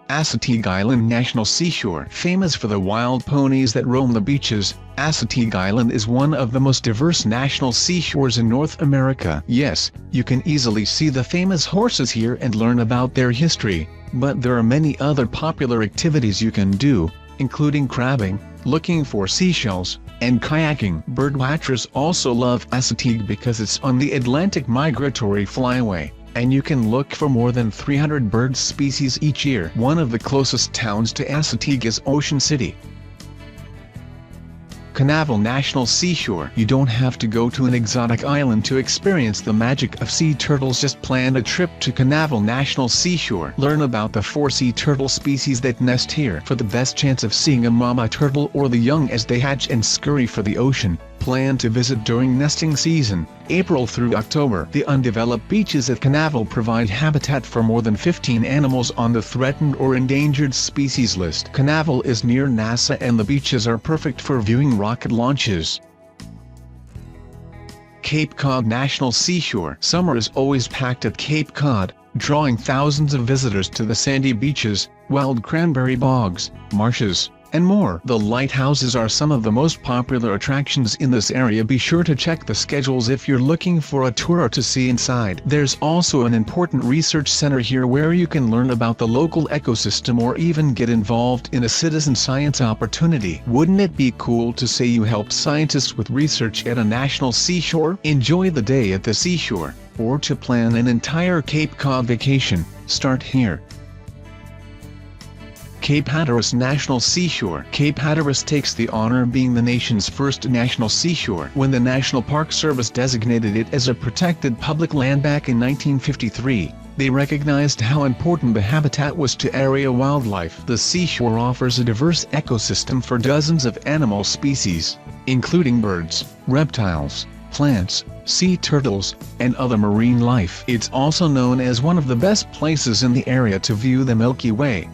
Assateague Island National Seashore. Famous for the wild ponies that roam the beaches, Assateague Island is one of the most diverse national seashores in North America. Yes, you can easily see the famous horses here and learn about their history, but there are many other popular activities you can do, including crabbing, looking for seashells, and kayaking. Birdwatchers also love Assateague because it's on the Atlantic Migratory Flyway, and you can look for more than 300 bird species each year. One of the closest towns to Assateague is Ocean City. Canaveral National Seashore. You don't have to go to an exotic island to experience the magic of sea turtles. Just plan a trip to Canaveral National Seashore. Learn about the 4 sea turtle species that nest here. For the best chance of seeing a mama turtle or the young as they hatch and scurry for the ocean, plan to visit during nesting season, April through October. The undeveloped beaches at Canaveral provide habitat for more than 15 animals on the threatened or endangered species list. Canaveral is near NASA and the beaches are perfect for viewing rocket launches. Cape Cod National Seashore. Summer is always packed at Cape Cod, drawing thousands of visitors to the sandy beaches, wild cranberry bogs, marshes, and more. The lighthouses are some of the most popular attractions in this area. Be sure to check the schedules if you're looking for a tour or to see inside. There's also an important research center here where you can learn about the local ecosystem or even get involved in a citizen science opportunity. Wouldn't it be cool to say you helped scientists with research at a national seashore? Enjoy the day at the seashore, or to plan an entire Cape Cod vacation, start here. Cape Hatteras National Seashore. Cape Hatteras takes the honor of being the nation's first national seashore. When the National Park Service designated it as a protected public land back in 1953, they recognized how important the habitat was to area wildlife. The seashore offers a diverse ecosystem for dozens of animal species, including birds, reptiles, plants, sea turtles, and other marine life. It's also known as one of the best places in the area to view the Milky Way.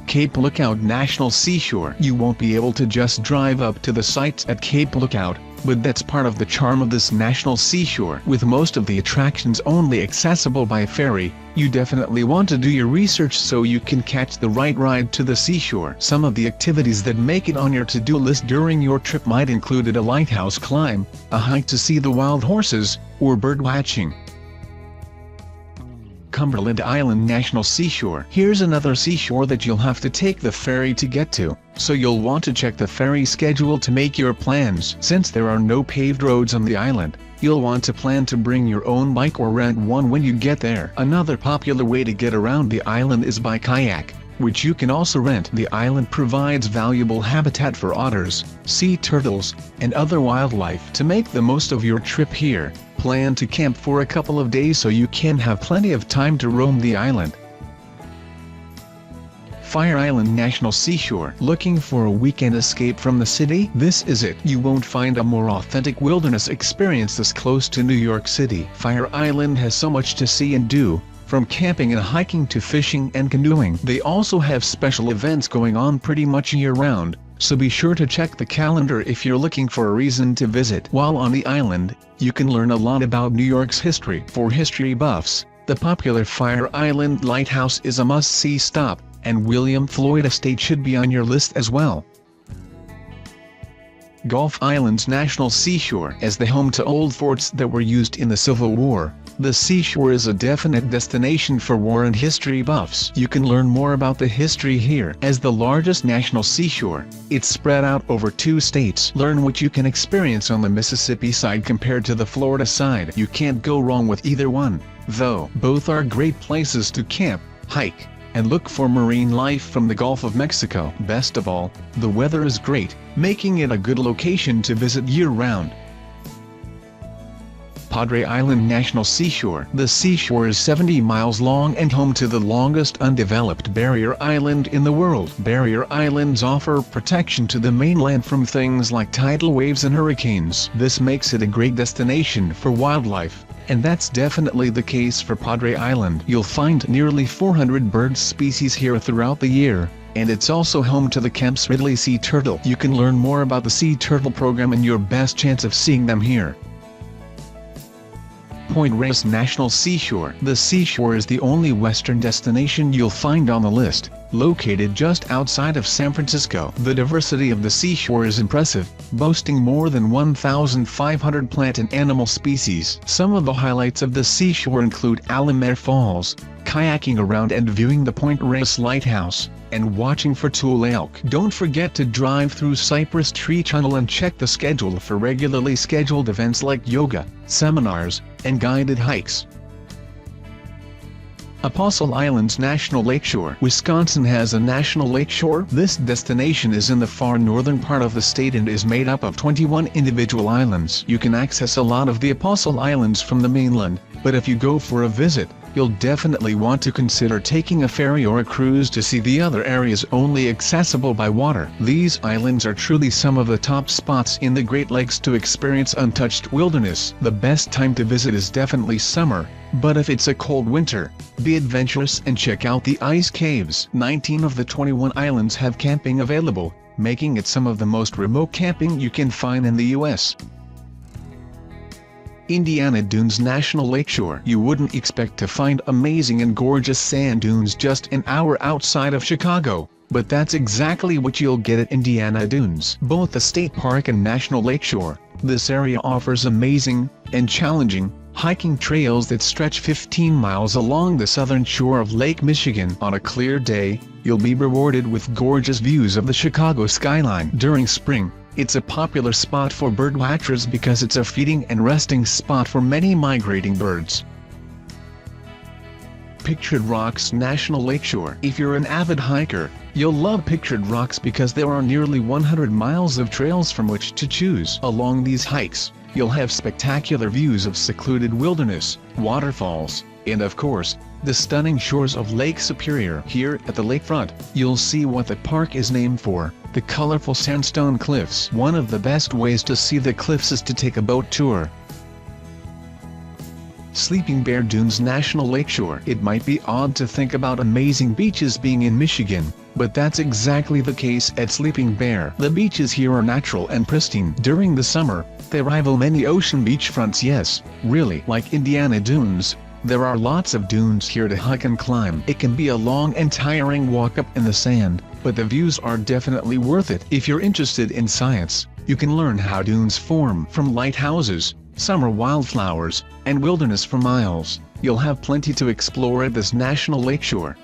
Cape Lookout National Seashore. You won't be able to just drive up to the sites at Cape Lookout, but that's part of the charm of this national seashore. With most of the attractions only accessible by ferry, you definitely want to do your research so you can catch the right ride to the seashore. Some of the activities that make it on your to-do list during your trip might include a lighthouse climb, a hike to see the wild horses, or bird watching. Cumberland Island National Seashore. Here's another seashore that you'll have to take the ferry to get to, so you'll want to check the ferry schedule to make your plans. Since there are no paved roads on the island, you'll want to plan to bring your own bike or rent one when you get there. Another popular way to get around the island is by kayak, which you can also rent. The island provides valuable habitat for otters, sea turtles, and other wildlife. To make the most of your trip here, plan to camp for a couple of days so you can have plenty of time to roam the island. Fire Island National Seashore. Looking for a weekend escape from the city? This is it. You won't find a more authentic wilderness experience this close to New York City. Fire Island has so much to see and do, from camping and hiking to fishing and canoeing. They also have special events going on pretty much year-round, so be sure to check the calendar if you're looking for a reason to visit. While on the island, you can learn a lot about New York's history. For history buffs, the popular Fire Island Lighthouse is a must-see stop, and William Floyd Estate should be on your list as well. Gulf Islands National Seashore. As the home to old forts that were used in the Civil War, the seashore is a definite destination for war and history buffs. You can learn more about the history here. As the largest national seashore, it's spread out over 2 states. Learn what you can experience on the Mississippi side compared to the Florida side. You can't go wrong with either one, though. Both are great places to camp, hike, and look for marine life from the Gulf of Mexico. Best of all, the weather is great, making it a good location to visit year-round. Padre Island National Seashore. The seashore is 70 miles long and home to the longest undeveloped barrier island in the world. Barrier islands offer protection to the mainland from things like tidal waves and hurricanes. This makes it a great destination for wildlife, And that's definitely the case for Padre Island. You'll find nearly 400 bird species here throughout the year, and it's also home to the Kemp's Ridley sea turtle. You can learn more about the sea turtle program and your best chance of seeing them here. Point Reyes National Seashore. The Seashore is the only western destination you'll find on the list, located just outside of San Francisco. The diversity of the Seashore is impressive, boasting more than 1,500 plant and animal species. Some of the highlights of the Seashore include Alameda Falls, kayaking around and viewing the Point Reyes Lighthouse, and watching for Tule elk. Don't forget to drive through Cypress Tree Tunnel and check the schedule for regularly scheduled events like yoga, seminars, and guided hikes. Apostle Island's National Lakeshore. Wisconsin has a national lakeshore. This destination is in the far northern part of the state and is made up of 21 individual islands. You can access a lot of the Apostle Islands from the mainland, but if you go for a visit, you'll definitely want to consider taking a ferry or a cruise to see the other areas only accessible by water. These islands are truly some of the top spots in the Great Lakes to experience untouched wilderness. The best time to visit is definitely summer, but if it's a cold winter, be adventurous and check out the ice caves. 19 of the 21 islands have camping available, making it some of the most remote camping you can find in the U.S. Indiana Dunes National Lakeshore. You wouldn't expect to find amazing and gorgeous sand dunes just an hour outside of Chicago, but that's exactly what you'll get at Indiana Dunes. Both a state park and national lakeshore, this area offers amazing, and challenging, hiking trails that stretch 15 miles along the southern shore of Lake Michigan. On a clear day, you'll be rewarded with gorgeous views of the Chicago skyline. During spring, it's a popular spot for birdwatchers because it's a feeding and resting spot for many migrating birds. Pictured Rocks National Lakeshore. If you're an avid hiker, you'll love Pictured Rocks because there are nearly 100 miles of trails from which to choose. Along these hikes, you'll have spectacular views of secluded wilderness, waterfalls, and of course, the stunning shores of Lake Superior. Here at the lakefront, you'll see what the park is named for, the colorful sandstone cliffs. One of the best ways to see the cliffs is to take a boat tour. Sleeping Bear Dunes National Lakeshore. It might be odd to think about amazing beaches being in Michigan, but that's exactly the case at Sleeping Bear. The beaches here are natural and pristine. During the summer, they rival many ocean beachfronts. Yes, really. Like Indiana Dunes, there are lots of dunes here to hike and climb. It can be a long and tiring walk up in the sand, but the views are definitely worth it. If you're interested in science, you can learn how dunes form. From lighthouses, summer wildflowers, and wilderness for miles, you'll have plenty to explore at this national lakeshore.